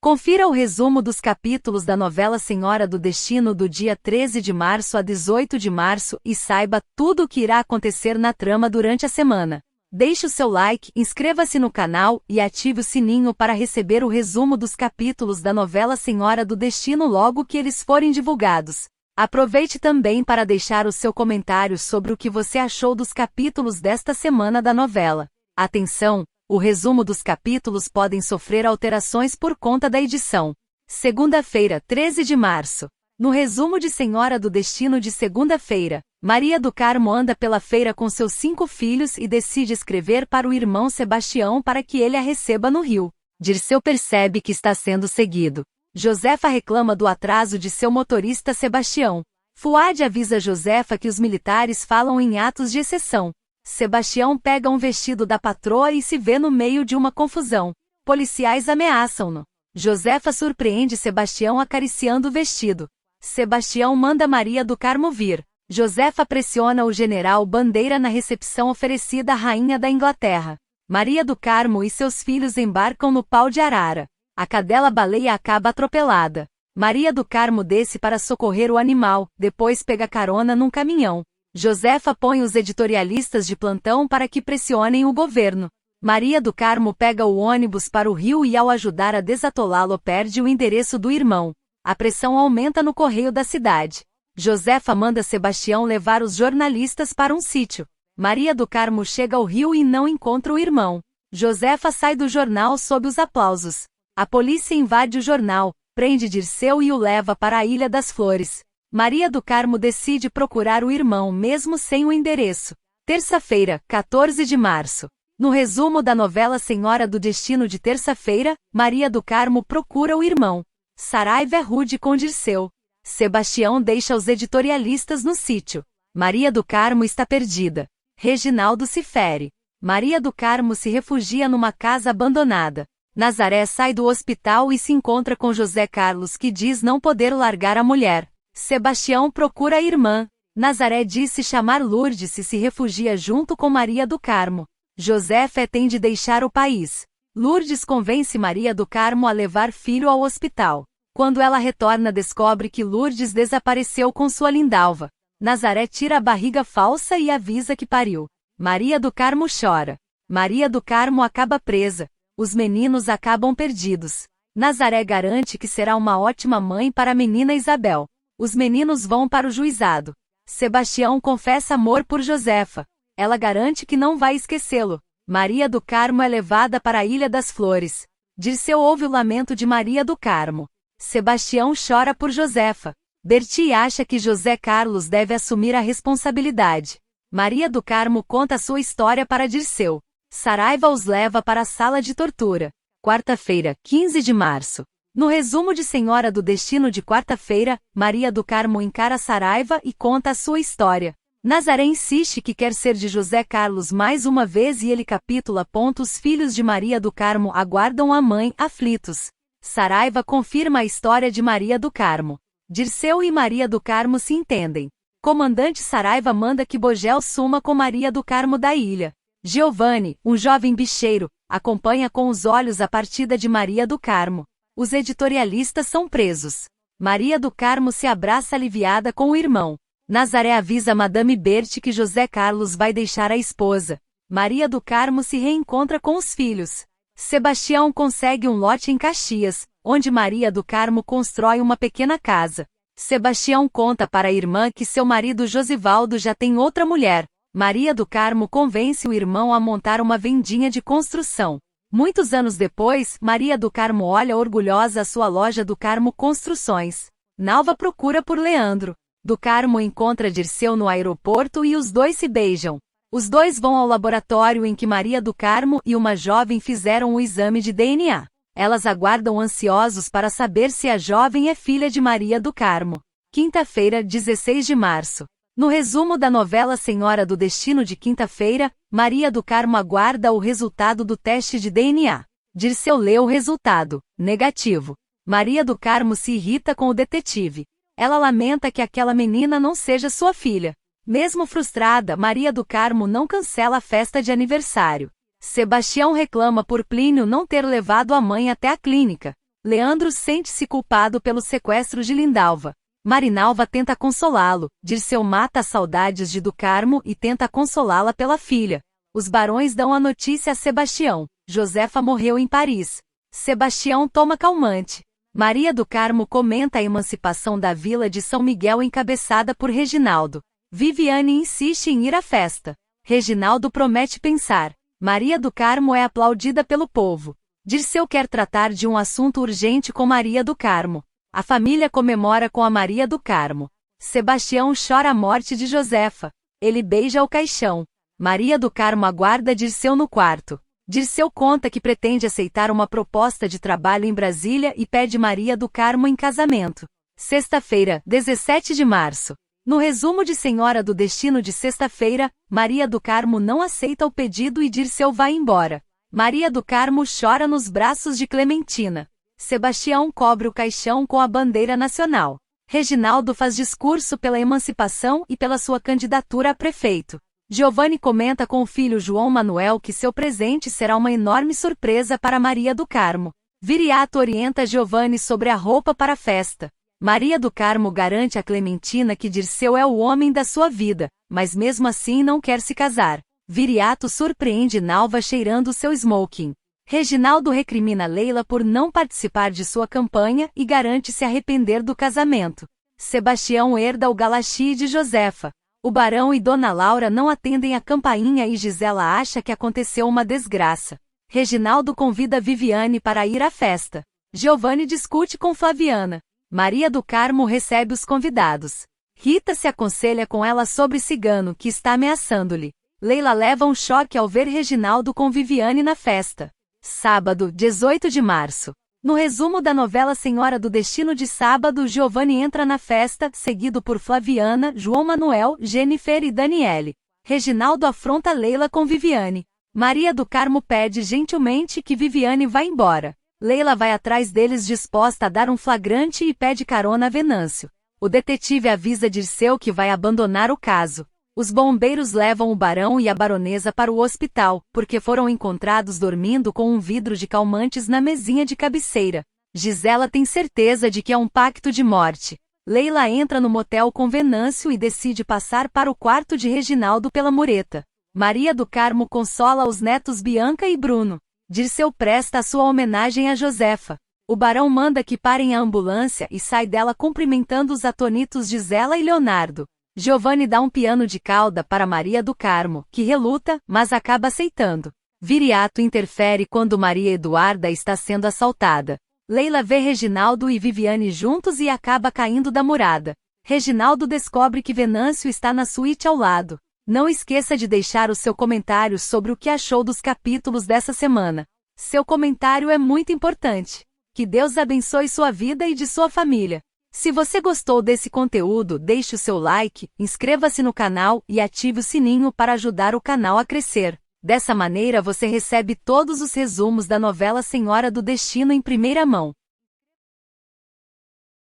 Confira o resumo dos capítulos da novela Senhora do Destino do dia 13 de março a 18 de março e saiba tudo o que irá acontecer na trama durante a semana. Deixe o seu like, inscreva-se no canal e ative o sininho para receber o resumo dos capítulos da novela Senhora do Destino logo que eles forem divulgados. Aproveite também para deixar o seu comentário sobre o que você achou dos capítulos desta semana da novela. Atenção! O resumo dos capítulos podem sofrer alterações por conta da edição. Segunda-feira, 13 de março. No resumo de Senhora do Destino de segunda-feira, Maria do Carmo anda pela feira com seus 5 filhos e decide escrever para o irmão Sebastião para que ele a receba no Rio. Dirceu percebe que está sendo seguido. Josefa reclama do atraso de seu motorista Sebastião. Fuad avisa Josefa que os militares falam em atos de exceção. Sebastião pega um vestido da patroa e se vê no meio de uma confusão. Policiais ameaçam-no. Josefa surpreende Sebastião acariciando o vestido. Sebastião manda Maria do Carmo vir. Josefa pressiona o general Bandeira na recepção oferecida à rainha da Inglaterra. Maria do Carmo e seus filhos embarcam no pau de arara. A cadela-baleia acaba atropelada. Maria do Carmo desce para socorrer o animal, depois pega carona num caminhão. Josefa põe os editorialistas de plantão para que pressionem o governo. Maria do Carmo pega o ônibus para o Rio e ao ajudar a desatolá-lo perde o endereço do irmão. A pressão aumenta no correio da cidade. Josefa manda Sebastião levar os jornalistas para um sítio. Maria do Carmo chega ao Rio e não encontra o irmão. Josefa sai do jornal sob os aplausos. A polícia invade o jornal, prende Dirceu e o leva para a Ilha das Flores. Maria do Carmo decide procurar o irmão mesmo sem o endereço. Terça-feira, 14 de março. No resumo da novela Senhora do Destino de terça-feira, Maria do Carmo procura o irmão. Saraiva é rude com Dirceu. Sebastião deixa os editorialistas no sítio. Maria do Carmo está perdida. Reginaldo se fere. Maria do Carmo se refugia numa casa abandonada. Nazaré sai do hospital e se encontra com José Carlos que diz não poder largar a mulher. Sebastião procura a irmã. Nazaré diz se chamar Lourdes e se refugia junto com Maria do Carmo. Josefa tem de deixar o país. Lourdes convence Maria do Carmo a levar filho ao hospital. Quando ela retorna descobre que Lourdes desapareceu com sua Lindalva. Nazaré tira a barriga falsa e avisa que pariu. Maria do Carmo chora. Maria do Carmo acaba presa. Os meninos acabam perdidos. Nazaré garante que será uma ótima mãe para a menina Isabel. Os meninos vão para o juizado. Sebastião confessa amor por Josefa. Ela garante que não vai esquecê-lo. Maria do Carmo é levada para a Ilha das Flores. Dirceu ouve o lamento de Maria do Carmo. Sebastião chora por Josefa. Berti acha que José Carlos deve assumir a responsabilidade. Maria do Carmo conta sua história para Dirceu. Saraiva os leva para a sala de tortura. Quarta-feira, 15 de março. No resumo de Senhora do Destino de quarta-feira, Maria do Carmo encara Saraiva e conta a sua história. Nazaré insiste que quer ser de José Carlos mais uma vez e ele capitula. Os filhos de Maria do Carmo aguardam a mãe, aflitos. Saraiva confirma a história de Maria do Carmo. Dirceu e Maria do Carmo se entendem. Comandante Saraiva manda que Bogel suma com Maria do Carmo da ilha. Giovanni, um jovem bicheiro, acompanha com os olhos a partida de Maria do Carmo. Os editorialistas são presos. Maria do Carmo se abraça aliviada com o irmão. Nazaré avisa Madame Berti que José Carlos vai deixar a esposa. Maria do Carmo se reencontra com os filhos. Sebastião consegue um lote em Caxias, onde Maria do Carmo constrói uma pequena casa. Sebastião conta para a irmã que seu marido Josivaldo já tem outra mulher. Maria do Carmo convence o irmão a montar uma vendinha de construção. Muitos anos depois, Maria do Carmo olha orgulhosa a sua loja do Carmo Construções. Nalva procura por Leandro. Do Carmo encontra Dirceu no aeroporto e os dois se beijam. Os dois vão ao laboratório em que Maria do Carmo e uma jovem fizeram o exame de DNA. Elas aguardam ansiosos para saber se a jovem é filha de Maria do Carmo. Quinta-feira, 16 de março. No resumo da novela Senhora do Destino de quinta-feira, Maria do Carmo aguarda o resultado do teste de DNA. Dirceu lê o resultado, negativo. Maria do Carmo se irrita com o detetive. Ela lamenta que aquela menina não seja sua filha. Mesmo frustrada, Maria do Carmo não cancela a festa de aniversário. Sebastião reclama por Plínio não ter levado a mãe até a clínica. Leandro sente-se culpado pelo sequestro de Lindalva. Marinalva tenta consolá-lo. Dirceu mata as saudades de do Carmo e tenta consolá-la pela filha. Os barões dão a notícia a Sebastião. Josefa morreu em Paris. Sebastião toma calmante. Maria do Carmo comenta a emancipação da vila de São Miguel encabeçada por Reginaldo. Viviane insiste em ir à festa. Reginaldo promete pensar. Maria do Carmo é aplaudida pelo povo. Dirceu quer tratar de um assunto urgente com Maria do Carmo. A família comemora com a Maria do Carmo. Sebastião chora a morte de Josefa. Ele beija o caixão. Maria do Carmo aguarda Dirceu no quarto. Dirceu conta que pretende aceitar uma proposta de trabalho em Brasília e pede Maria do Carmo em casamento. Sexta-feira, 17 de março. No resumo de Senhora do Destino de sexta-feira, Maria do Carmo não aceita o pedido e Dirceu vai embora. Maria do Carmo chora nos braços de Clementina. Sebastião cobre o caixão com a bandeira nacional. Reginaldo faz discurso pela emancipação e pela sua candidatura a prefeito. Giovanni comenta com o filho João Manuel que seu presente será uma enorme surpresa para Maria do Carmo. Viriato orienta Giovanni sobre a roupa para a festa. Maria do Carmo garante a Clementina que Dirceu é o homem da sua vida, mas mesmo assim não quer se casar. Viriato surpreende Nalva cheirando seu smoking. Reginaldo recrimina Leila por não participar de sua campanha e garante se arrepender do casamento. Sebastião herda o galaxy de Josefa. O barão e Dona Laura não atendem a campainha e Gisela acha que aconteceu uma desgraça. Reginaldo convida Viviane para ir à festa. Giovanni discute com Flaviana. Maria do Carmo recebe os convidados. Rita se aconselha com ela sobre Cigano que está ameaçando-lhe. Leila leva um choque ao ver Reginaldo com Viviane na festa. Sábado, 18 de março. No resumo da novela Senhora do Destino de sábado, Giovanni entra na festa, seguido por Flaviana, João Manuel, Jennifer e Daniele. Reginaldo afronta Leila com Viviane. Maria do Carmo pede gentilmente que Viviane vá embora. Leila vai atrás deles disposta a dar um flagrante e pede carona a Venâncio. O detetive avisa Dirceu que vai abandonar o caso. Os bombeiros levam o barão e a baronesa para o hospital, porque foram encontrados dormindo com um vidro de calmantes na mesinha de cabeceira. Gisela tem certeza de que é um pacto de morte. Leila entra no motel com Venâncio e decide passar para o quarto de Reginaldo pela mureta. Maria do Carmo consola os netos Bianca e Bruno. Dirceu presta a sua homenagem a Josefa. O barão manda que parem a ambulância e sai dela cumprimentando os atonitos Gisela e Leonardo. Giovanni dá um piano de cauda para Maria do Carmo, que reluta, mas acaba aceitando. Viriato interfere quando Maria Eduarda está sendo assaltada. Leila vê Reginaldo e Viviane juntos e acaba caindo da murada. Reginaldo descobre que Venâncio está na suíte ao lado. Não esqueça de deixar o seu comentário sobre o que achou dos capítulos dessa semana. Seu comentário é muito importante. Que Deus abençoe sua vida e de sua família. Se você gostou desse conteúdo, deixe o seu like, inscreva-se no canal e ative o sininho para ajudar o canal a crescer. Dessa maneira você recebe todos os resumos da novela Senhora do Destino em primeira mão.